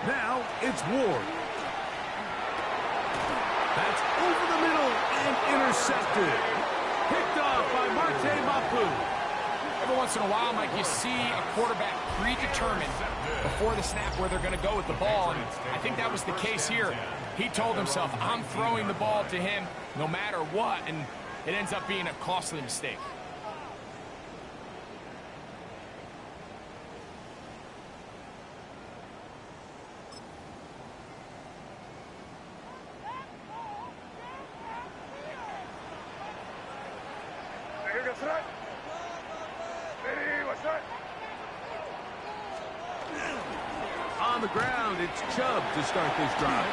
Now it's Ward. That's over the middle and intercepted. Picked off by Marte Mapu. Every once in a while, Mike, you see a quarterback predetermined before the snap where they're going to go with the ball, and I think that was the case here. He told himself, I'm throwing the ball to him no matter what, and it ends up being a costly mistake. On the ground, it's Chubb to start this drive.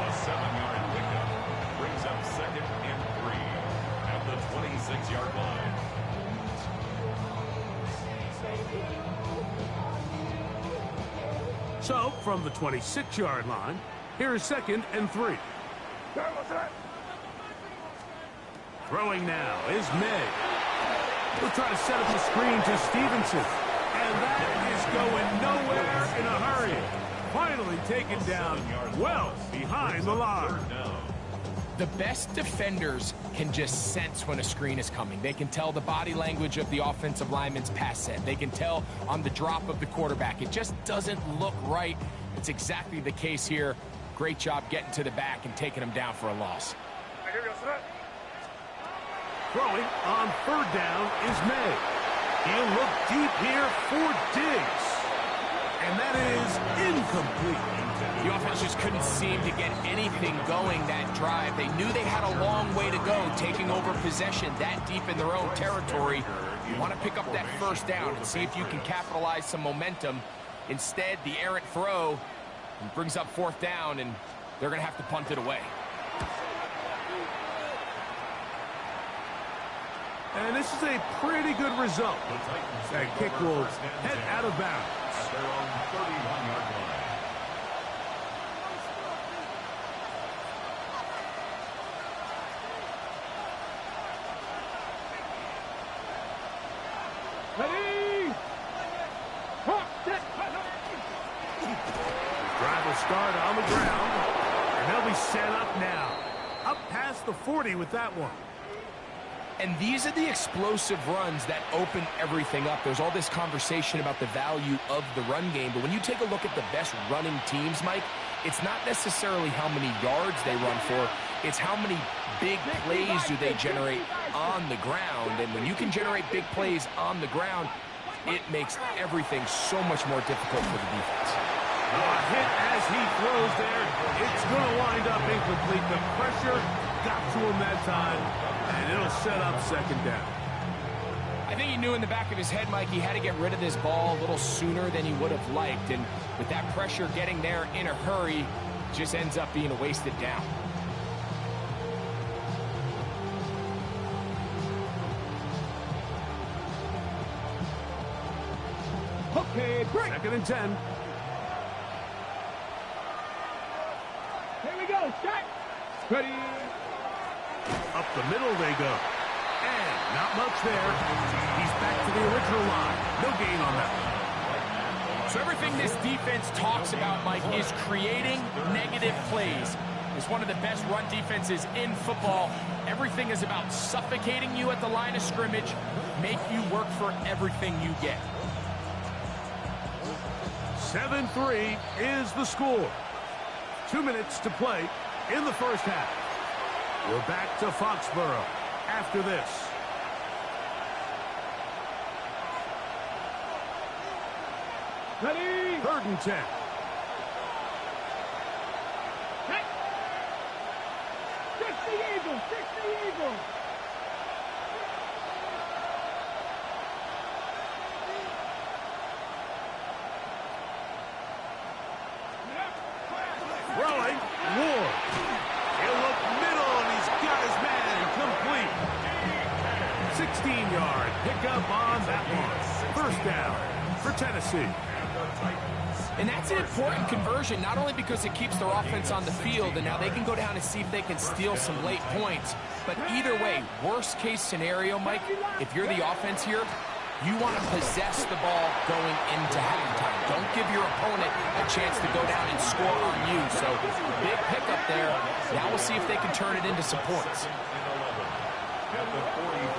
A 7-yard pickup brings up 2nd and 3 at the 26-yard line. So, from the 26-yard line, here is 2nd and 3. Throwing now is May. He'll try to set up the screen to Stevenson. And that is going nowhere in a hurry. Finally taken down well behind the line. The best defenders can just sense when a screen is coming. They can tell the body language of the offensive lineman's pass set. They can tell on the drop of the quarterback. It just doesn't look right. It's exactly the case here. Great job getting to the back and taking him down for a loss. Throwing on 3rd down is May. He'll look deep here for Diggs. And that is incomplete. The offense just couldn't seem to get anything going that drive. They knew they had a long way to go, taking over possession that deep in their own territory. You want to pick up that 1st down and see if you can capitalize some momentum. Instead, the errant throw brings up 4th down, and they're going to have to punt it away. And this is a pretty good result. That kick will head out of bounds. At their own 31-yard line. Ready? Drive will start on the ground, and they'll be set up now. Up past the 40 with that one. And these are the explosive runs that open everything up. There's all this conversation about the value of the run game, but when you take a look at the best running teams, Mike, it's not necessarily how many yards they run for, it's how many big plays do they generate on the ground. And when you can generate big plays on the ground, it makes everything so much more difficult for the defense. A hit as he throws there. It's going to wind up incomplete. The pressure got to him that time, and it'll set up 2nd down. I think he knew in the back of his head, Mike, he had to get rid of this ball a little sooner than he would have liked. And with that pressure getting there in a hurry, just ends up being a wasted down. Okay, break. 2nd and 10. Here we go, shot. Ready. Up the middle they go. And not much there. He's back to the original line. No gain on that one. So everything this defense talks about, Mike, is creating negative plays. It's one of the best run defenses in football. Everything is about suffocating you at the line of scrimmage, make you work for everything you get. 7-3 is the score. 2 minutes to play in the 1st half. We're back to Foxborough after this. Ready? 3rd and 10. Hey. 60 Eagles, 60 Eagles. Throwing, Ward. He'll look middle, and he's got his man complete. 16-yard pickup on that one. 1st down for Tennessee. And that's an important conversion, not only because it keeps their offense on the field, and now they can go down and see if they can steal some late points, but either way, worst case scenario, Mike, if you're the offense here, You want to possess the ball going into halftime. Don't give your opponent a chance to go down and score on you. So big pickup there. Now we'll see if they can turn it into some points.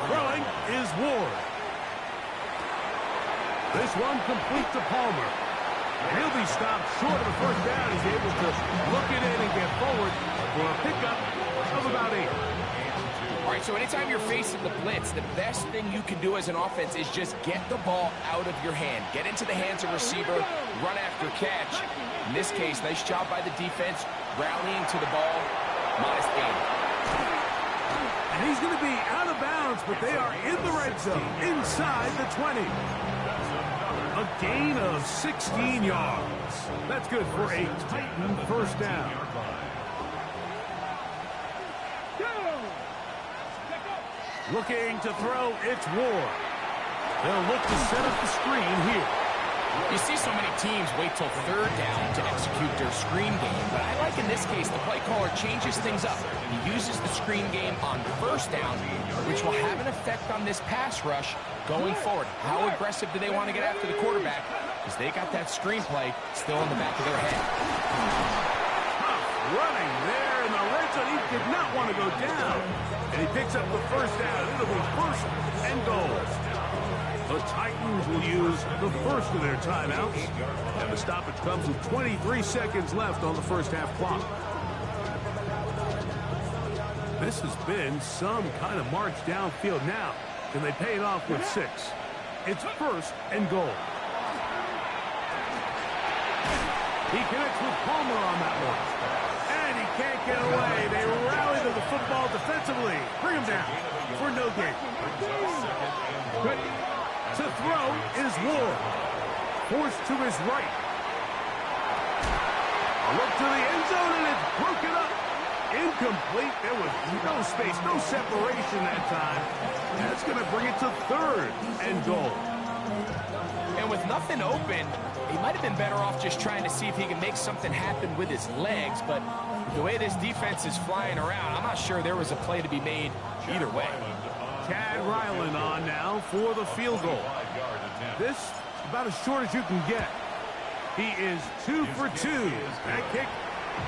Throwing is Ward. This one complete to Palmer. And he'll be stopped short of the first down. He's able to look it in and get forward for a pickup of about 8. All right, so anytime you're facing the blitz, the best thing you can do as an offense is just get the ball out of your hand. Get into the hands of receiver, run after catch. In this case, nice job by the defense, rallying to the ball. Modest gain. And he's going to be out of bounds, but they are in the red zone, inside the 20. A gain of 16 yards. That's good for a Titan first down. Looking to throw, it's Ward. They'll look to set up the screen here. You see so many teams wait till third down to execute their screen game, but I like in this case the play caller changes things up. He uses the screen game on first down, which will have an effect on this pass rush going forward. How aggressive do they want to get after the quarterback? Because they got that screen play still in the back of their head. Running there in the red zone. He did not want to go down. And he picks up the first down. It'll be first and goal. The Titans will use the first of their timeouts. And the stoppage comes with 23 seconds left on the first half clock. This has been some kind of march downfield now. Can they pay it off with 6? It's first and goal. He connects with Palmer on that one. And he can't get away. They rally to the football defensively. Bring him down for no gain. To throw is Ward. Forced to his right. A look to the end zone, and it's broken up. Incomplete. There was no space, no separation that time. That's going to bring it to third and goal. And with nothing open, he might have been better off just trying to see if he can make something happen with his legs, but the way this defense is flying around, I'm not sure there was a play to be made either way. Chad Ryland on now for the field goal. This about as short as you can get. He is 2 for 2. That kick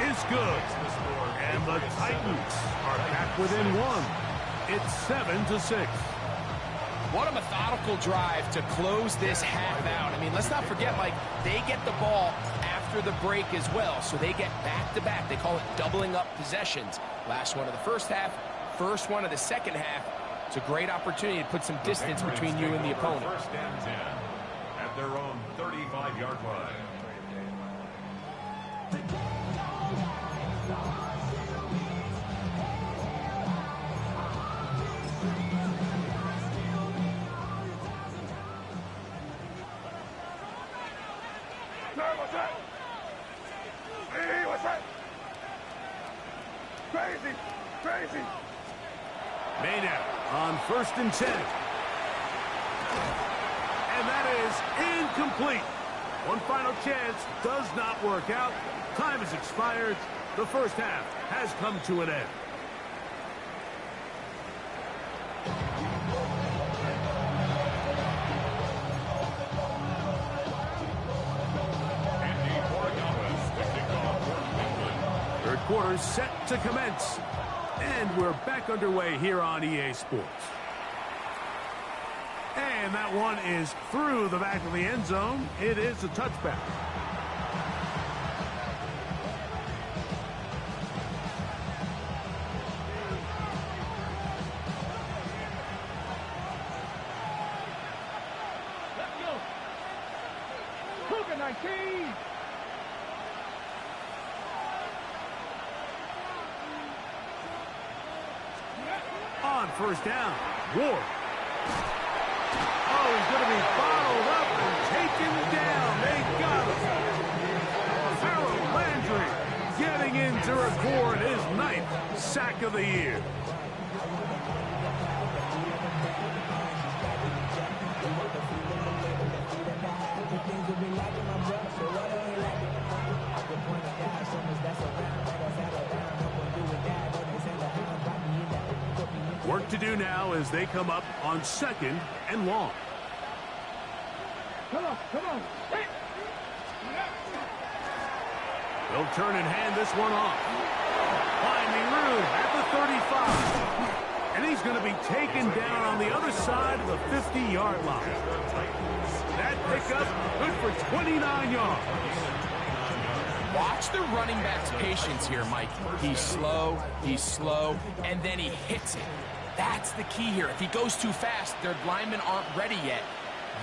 is good. And the Titans are back within 1. It's 7-6. What a methodical drive to close this half out. I mean, let's not forget, Mike, they get the ball after the break as well, so they get back-to-back. They call it doubling up possessions. Last one of the first half, first one of the second half. It's a great opportunity to put some distance between you and the opponent. First and 10 at their own 35-yard line. What's that? Hey, what's that? Crazy, crazy. Maynard on first and 10. And that is incomplete. One final chance does not work out. Time has expired. The first half has come to an end. Third quarter set to commence. And we're back underway here on EA Sports. And that one is through the back of the end zone. It is a touchback. Let's go. Cougar 19. On first down, Ward. Oh, he's going to be bottled up and taken down. They got him. Harold Landry getting in to record his 9th sack of the year. Work to do now as they come up on second and long. Come on, come on. Hey. They'll turn and hand this one off. Finding room at the 35. And he's going to be taken down on the other side of the 50-yard line. That pickup good for 29 yards. Watch the running back's patience here, Mike. He's slow, and then he hits it. That's the key here. If he goes too fast, their linemen aren't ready yet.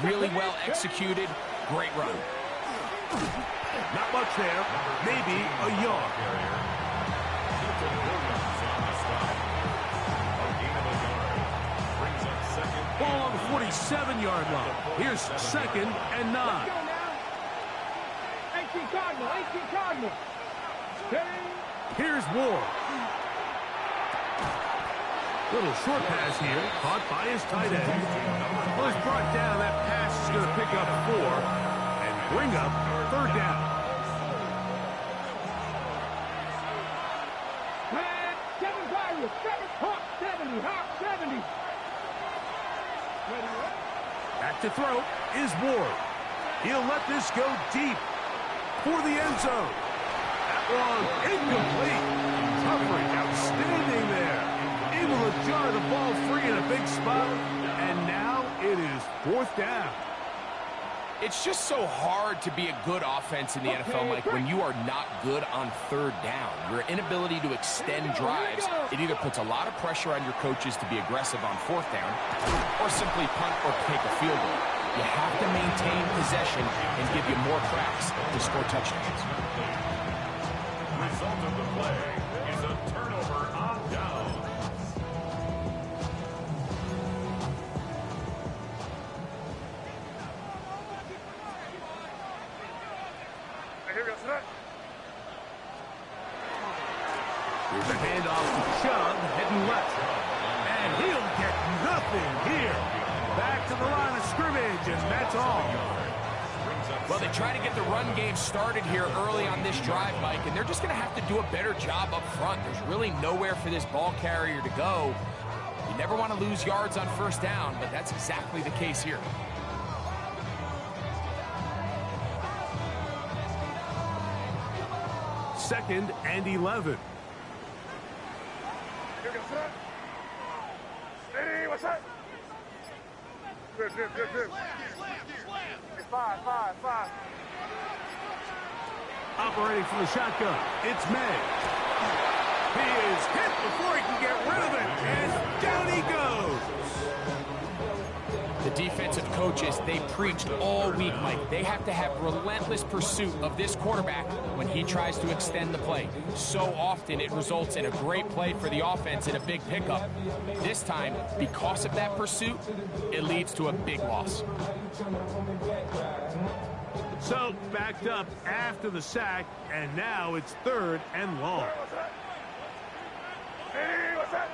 Really well executed. Great run. Not much there. Maybe a yard. Ball on the 47-yard line. Here's 2nd and 9. 18 Cardinal, 18 Cardinal. Here's Ward. Little short pass here, caught by his tight end. Well, he's brought down. That pass is going to pick up 4 and bring up 3rd down. 7 Virus, 7 Hawk 70, Hawk 70. Back to throw is Ward. He'll let this go deep for the end zone. That one incomplete. Covering outstanding there. Able to jar the ball free in a big spot. And now it is 4th down. It's just so hard to be a good offense in the NFL, Mike, when you are not good on 3rd down. Your inability to extend drives, it either puts a lot of pressure on your coaches to be aggressive on 4th down or simply punt or take a field goal. You have to maintain possession and give you more cracks to score touchdowns. Result of the play is a turnover on down. Here's a handoff to Chubb, heading left. And he'll get nothing here. Back to the line of scrimmage, and that's all. Well, they try to get the run game started here early on this drive, Mike, and they're just going to have to do a better job up front. There's really nowhere for this ball carrier to go. You never want to lose yards on 1st down, but that's exactly the case here. Second and 11. Steady, what's that? Good. It's 5. Operating from the shotgun, it's May. He is hit before he can get rid of it, and down he goes. The defensive coaches, they preached all week, Mike. They have to have relentless pursuit of this quarterback when he tries to extend the play. So often it results in a great play for the offense and a big pickup. This time, because of that pursuit, it leads to a big loss. So, backed up after the sack, and now it's 3rd and long. Hey, what's that?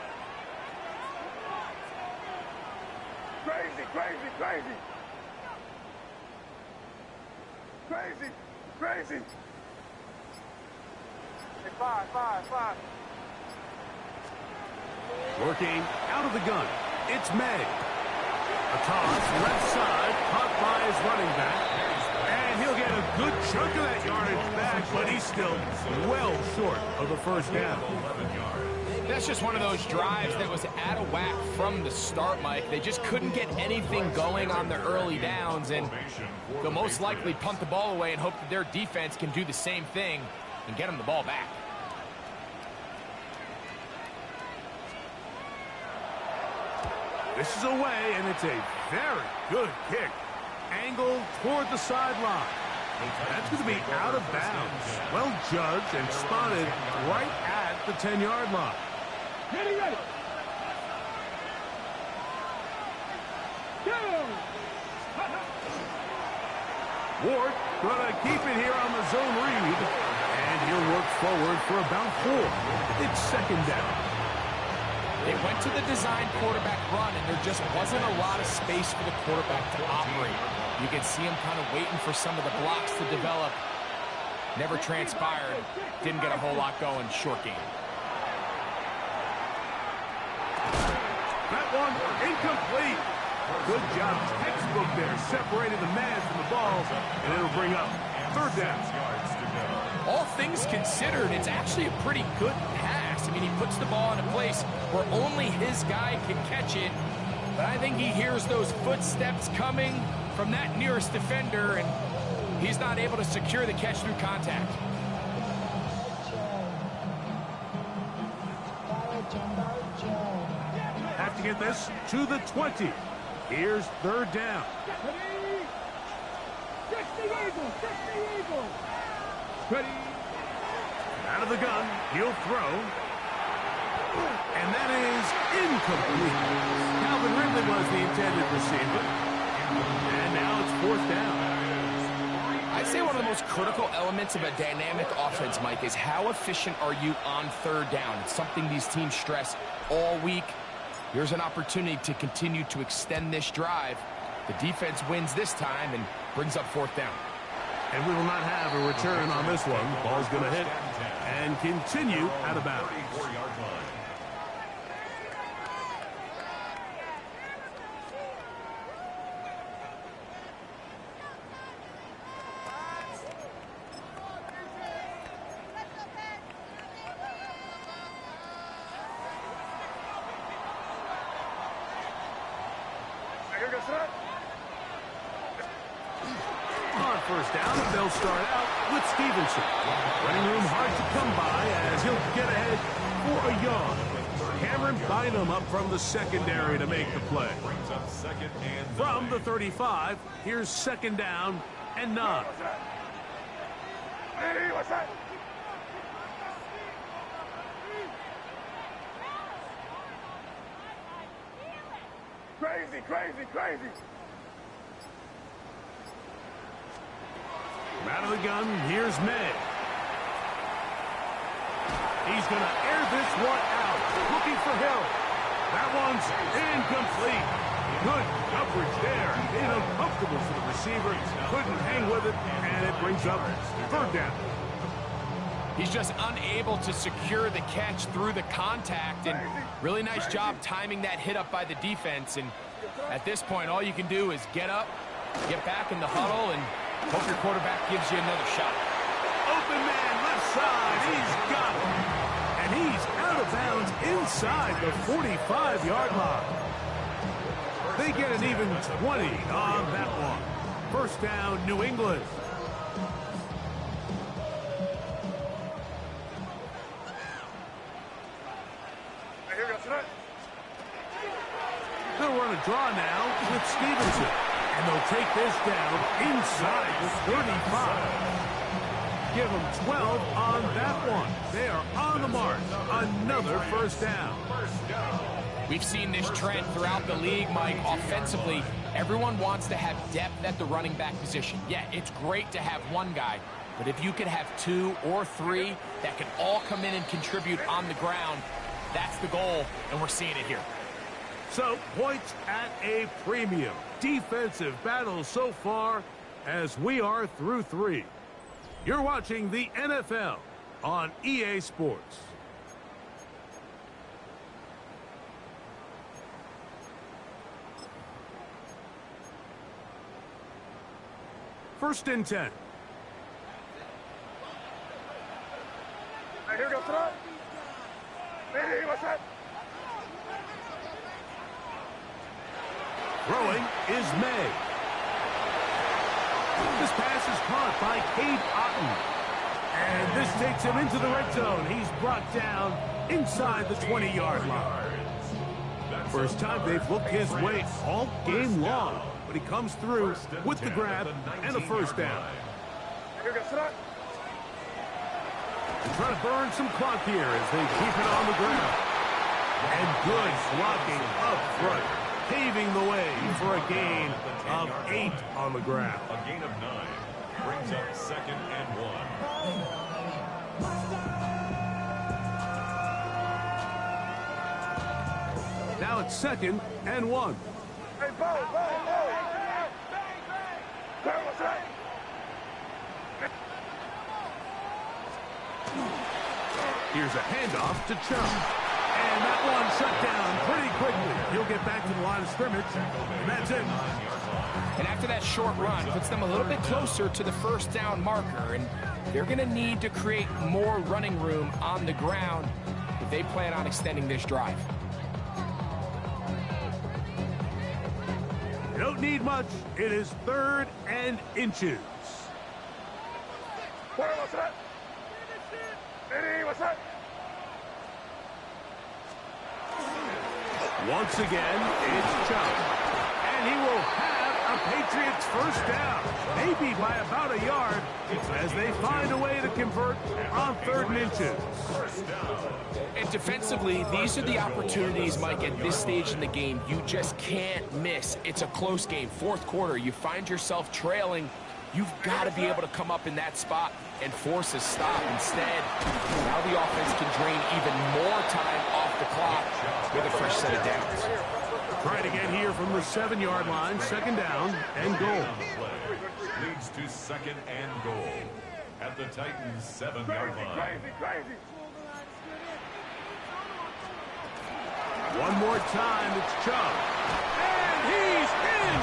Crazy. It's 5. Working out of the gun, it's May. A toss, left side, caught by his running back. And he'll get a good chunk of that yardage back, but he's still well short of the 1st down. That's just one of those drives that was out of whack from the start, Mike. They just couldn't get anything going on the early downs, and they'll most likely punt the ball away and hope that their defense can do the same thing and get them the ball back. This is away, and it's a very good kick. Angled toward the sideline. That's going to be out of bounds. Well judged and spotted right at the 10-yard line. Ready. Go! Ward going to keep it here on the zone read. And he'll work forward for about 4. It's 2nd down. They went to the design quarterback run, and there just wasn't a lot of space for the quarterback to operate. You can see him kind of waiting for some of the blocks to develop. Never transpired. Didn't get a whole lot going. Short game. That one incomplete. Good job. Textbook there. Separated the man from the ball, and it'll bring up third down. All things considered, it's actually a pretty good pass. I mean, he puts the ball in a place where only his guy can catch it. But I think he hears those footsteps coming from that nearest defender, and he's not able to secure the catch through contact. Have to get this to the 20. Here's third down. Ready. Out of the gun, he'll throw. And that is incomplete. Calvin Ridley was the intended receiver. And now it's fourth down. I'd say one of the most critical elements of a dynamic offense, Mike, is how efficient are you on third down. It's something these teams stress all week. Here's an opportunity to continue to extend this drive. The defense wins this time and brings up fourth down. And we will not have a return on this one. Ball's going to hit and continue out of bounds. On first down, they'll start out with Stevenson. Running room hard to come by as he'll get ahead for a yard. Cameron Bynum up from the secondary to make the play. From the 35, here's second down and 9. Crazy. Out of the gun, here's May. He's going to air this one out. Looking for Hill. That one's incomplete. Good coverage there. Made uncomfortable for the receiver. Couldn't hang with it, and it brings up third down. He's just unable to secure the catch through the contact, and really nice job timing that hit up by the defense. And at this point, all you can do is get up, get back in the huddle, and hope your quarterback gives you another shot. Open man, left side. He's got it. And he's out of bounds inside the 45-yard line. They get an even 20 on that one. First down, New England. They'll run a draw now with Stevenson. And they'll take this down inside the 35. Give them 12 on that one. They are on the mark. Another first down. We've seen this trend throughout the league, Mike. Offensively, everyone wants to have depth at the running back position. Yeah, it's great to have one guy, but if you could have 2 or 3 that can all come in and contribute on the ground, that's the goal, and we're seeing it here. So, points at a premium. Defensive battle so far as we are through 3. You're watching the NFL on EA Sports. First and 10. Here goes it. Hey, what's that? Throwing is May. This pass is caught by Cade Otton. And this takes him into the red zone. He's brought down inside the 20-yard line. First time they've looked his way all game long, but he comes through with the grab and a first down. Here goes it. They're trying to burn some clock here as they keep it on the ground. And good blocking up front, paving the way for a gain of 8 on the ground. A gain of 9 brings up second and 1. Now it's second and 1. Hey, Bo. What's that? Here's a handoff to Chubb. And that one shut down pretty quickly. He'll get back to the line of scrimmage, and that's it. And after that short run, puts them a little bit closer to the first down marker, and they're going to need to create more running room on the ground if they plan on extending this drive. You don't need much. It is 3rd and inches. Once again, it's Chubb. And he will have a Patriots first down, maybe by about a yard, as they find a way to convert on 3rd and inches. And defensively, these are the opportunities, Mike, at this stage in the game you just can't miss. It's a close game. 4th quarter, you find yourself trailing. You've got to be able to come up in that spot and force a stop. Instead, now the offense can drain even more time off the clock with a fresh set of downs. Trying again here from the 7-yard line, 2nd down and goal. Leads to 2nd and goal at the Titans' 7-yard line. One more time, it's Chubb. And he's in!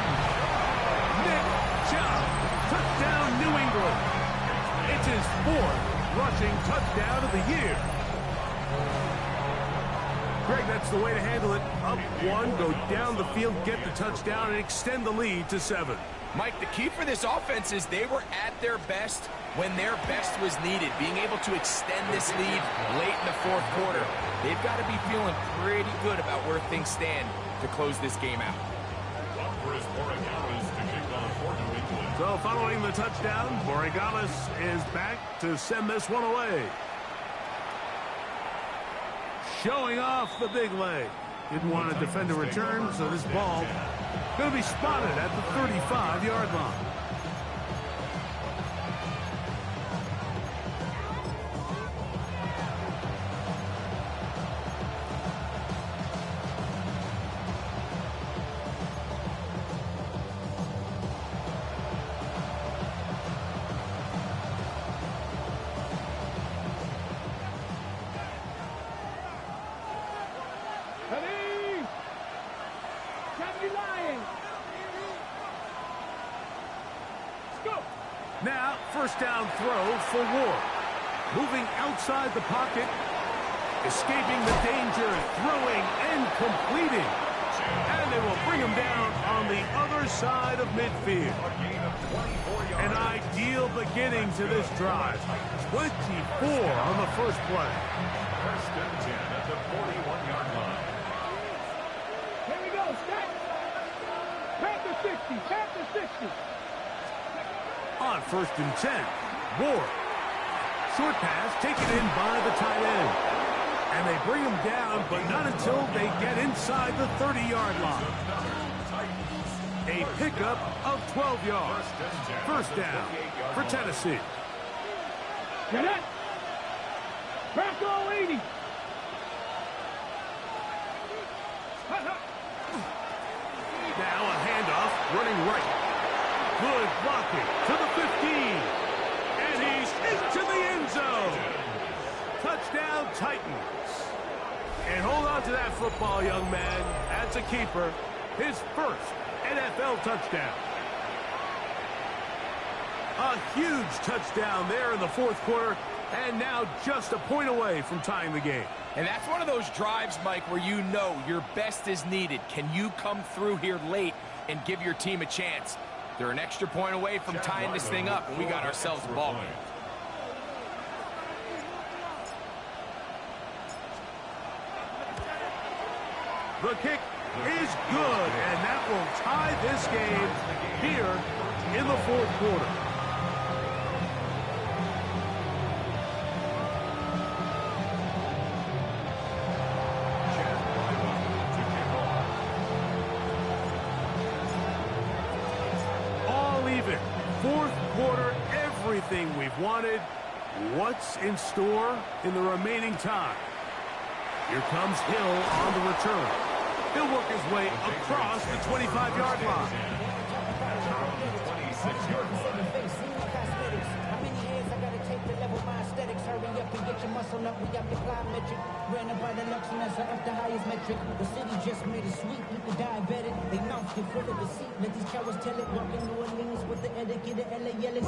Nick Chubb, touchdown New England. It's his 4th rushing touchdown of the year. Greg, that's the way to handle it. Up 1, go down the field, get the touchdown, and extend the lead to 7. Mike, the key for this offense is they were at their best when their best was needed. Being able to extend this lead late in the 4th quarter. They've got to be feeling pretty good about where things stand to close this game out. So following the touchdown, Borregales is back to send this one away. Showing off the big leg. Didn't want to defend a return, so this ball going to be spotted at the 35-yard line. Now, first down throw for Ward. Moving outside the pocket, escaping the danger, throwing and completing. And they will bring him down on the other side of midfield. An ideal beginning to this drive. 24 on the first play. First and 10 at the 41-yard line. Here we go, Scott. Panther 60, Panther 60. On 1st and 10, Ward. Short pass taken in by the tight end. And they bring him down, but not until they get inside the 30-yard line. A pickup of 12 yards. First down for Tennessee. Get it. Back all 80. Now a handoff running right. Good blocking to the 15. And he's into the end zone. Touchdown, Titans. And hold on to that football, young man. That's a keeper. His first NFL touchdown. A huge touchdown there in the 4th quarter. And now just a point away from tying the game. And that's one of those drives, Mike, where you know your best is needed. Can you come through here late and give your team a chance? They're an extra point away from tying this thing up, and we got ourselves a ball game. The kick is good, and that will tie this game here in the 4th quarter. All even. 4th quarter, everything we've wanted. What's in store in the remaining time? Here comes Hill on the return. He'll work his way across the 25-yard line. set up the highest metric. The city just made a sweep, eat the diabetic. They mouth get full of deceit. Let these cowards tell it. Walking New Orleans with the etiquette of LA yelling.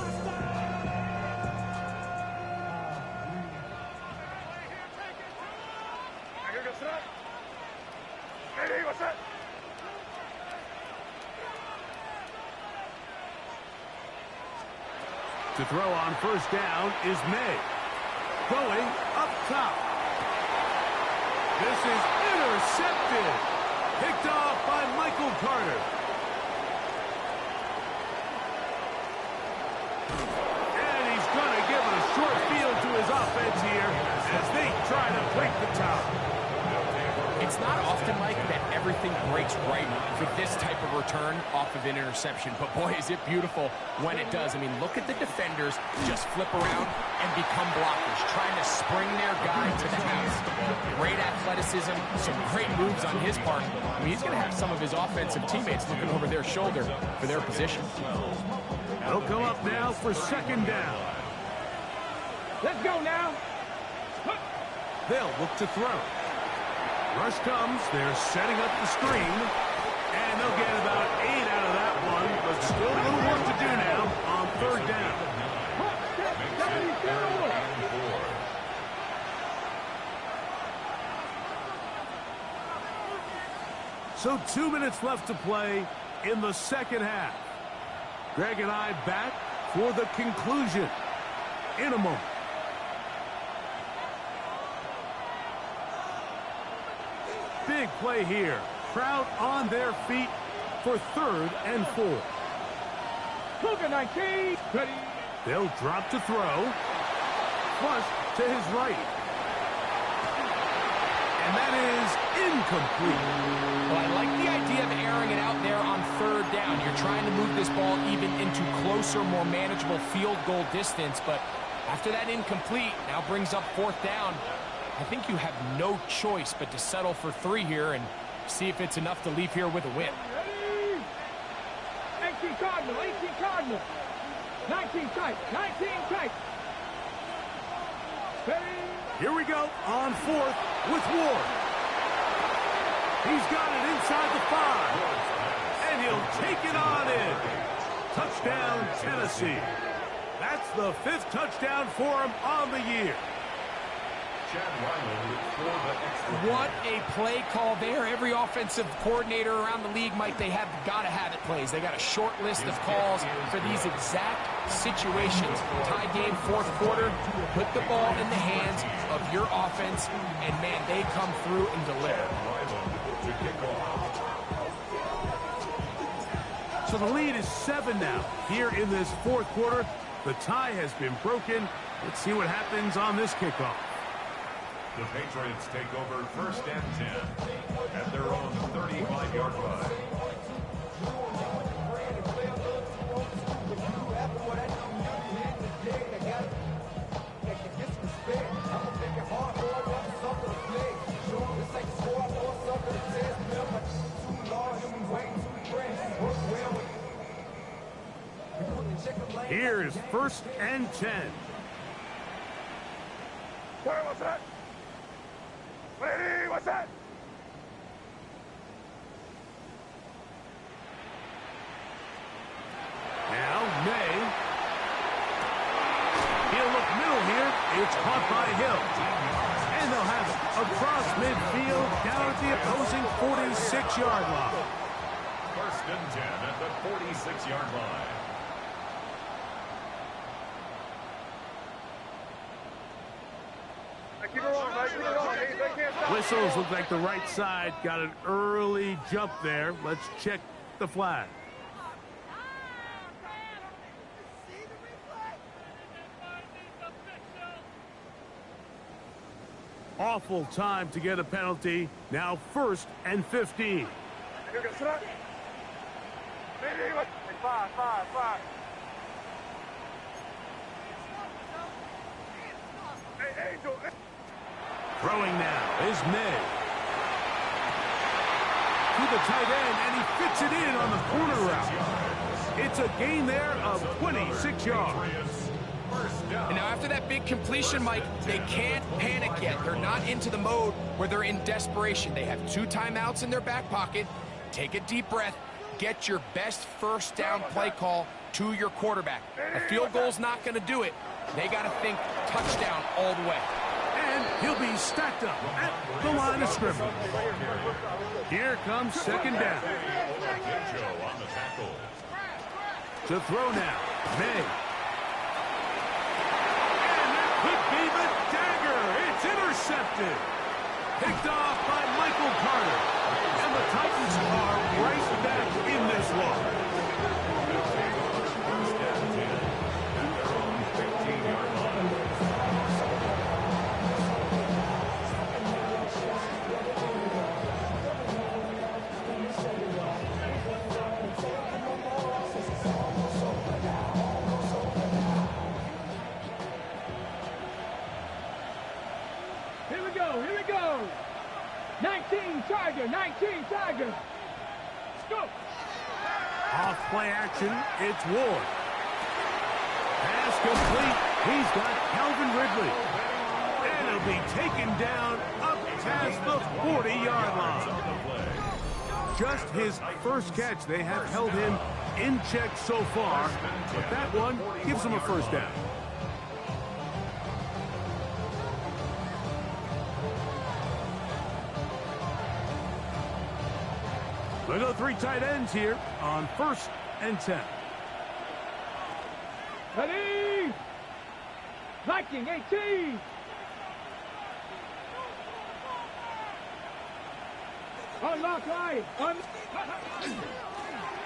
To throw on first down is May. Going up top. This is intercepted. Picked off by Michael Carter. And he's going to give it a short field to his offense here as they try to break the top. It's not often, Mike, that everything breaks right for this type of return off of an interception. But, boy, is it beautiful when it does. I mean, look at the defenders just flip around and become blockers, trying to spring their guy to the house. Great athleticism, some great moves on his part. I mean, he's going to have some of his offensive teammates looking over their shoulder for their position. They'll come up now for second down. Let's go now. They'll look to throw. Rush comes. They're setting up the screen. And they'll get about 8 out of that one. But still a little work to do now on third down. So 2 minutes left to play in the second half. Greg and I back for the conclusion in a moment. Big play here. Crowd on their feet for 3rd and 4. Look at 19. Ready. They'll drop to throw. Flush to his right. And that is incomplete. Well, I like the idea of airing it out there on third down. You're trying to move this ball even into closer, more manageable field goal distance. But after that incomplete, now brings up 4th down. I think you have no choice but to settle for 3 here and see if it's enough to leave here with a win. Ready. 18 Cardinal, 18 Cardinal. 19 tight, 19 tight. Ready. Here we go on 4th with Ward. He's got it inside the 5. And he'll take it on in. Touchdown, Tennessee. That's the 5th touchdown for him on the year. What a play call there. Every offensive coordinator around the league, Mike, they have got to have it plays. They got a short list of calls for these exact situations. Tie game, 4th quarter. Put the ball in the hands of your offense, and, man, they come through and deliver. So the lead is 7 now. Here in this 4th quarter, the tie has been broken. Let's see what happens on this kickoff. The Patriots take over 1st and 10 at their own 35-yard line. Here is 1st and 10. Sorry, what's that? Ready, what's that? Now, May. He'll look middle here. It's caught by Hill. And they'll have it across midfield down at the opposing 46-yard line. 1st and 10 at the 46-yard line. Whistles look like the right side got an early jump there. Let's check the flag. Awful time to get a penalty. Now 1st and 15. Throwing now is May. To the tight end, and he fits it in on the corner route. It's a gain there of 26 yards. And now after that big completion, Mike, they can't panic yet. They're not into the mode where they're in desperation. They have 2 timeouts in their back pocket. Take a deep breath. Get your best first down play call to your quarterback. A field goal's not going to do it. They got to think touchdown all the way. And he'll be stacked up at the line of scrimmage. Here comes second down. To throw now, May. And that could be the dagger. It's intercepted. Picked off by Michael Carter. And the Titans are right back in this one. Here we go. 19 Tiger, 19 Tiger. Let's go. Off play action, it's Ward. Pass complete. He's got Calvin Ridley. And he'll be taken down up past the 40-yard line. Just his first catch. They have held him in check so far, but that one gives him a first down. We go 3 tight ends here on 1st and 10. Ready? Viking 18. Unlock line.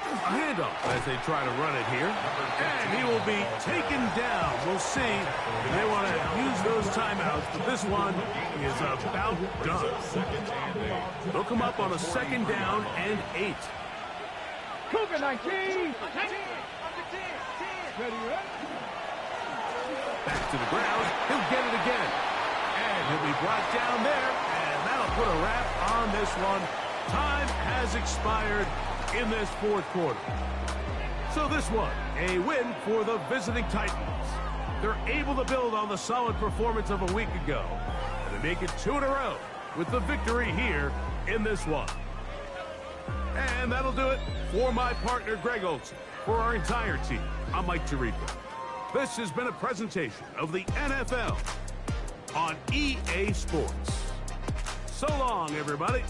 A handoff as they try to run it here. And he will be taken down. We'll see if they want to use those timeouts, but this one is about done. They'll come up on a 2nd down and 8. Cougar 19. Ready, Back to the ground. He'll get it again. And he'll be brought down there. And that'll put a wrap on this one. Time has expired in this 4th quarter. So this one, a win for the visiting Titans. They're able to build on the solid performance of a week ago. And they make it 2 in a row with the victory here in this one. And that'll do it for my partner, Greg Olson. For our entire team, I'm Mike Tirico. This has been a presentation of the NFL on EA Sports. So long, everybody.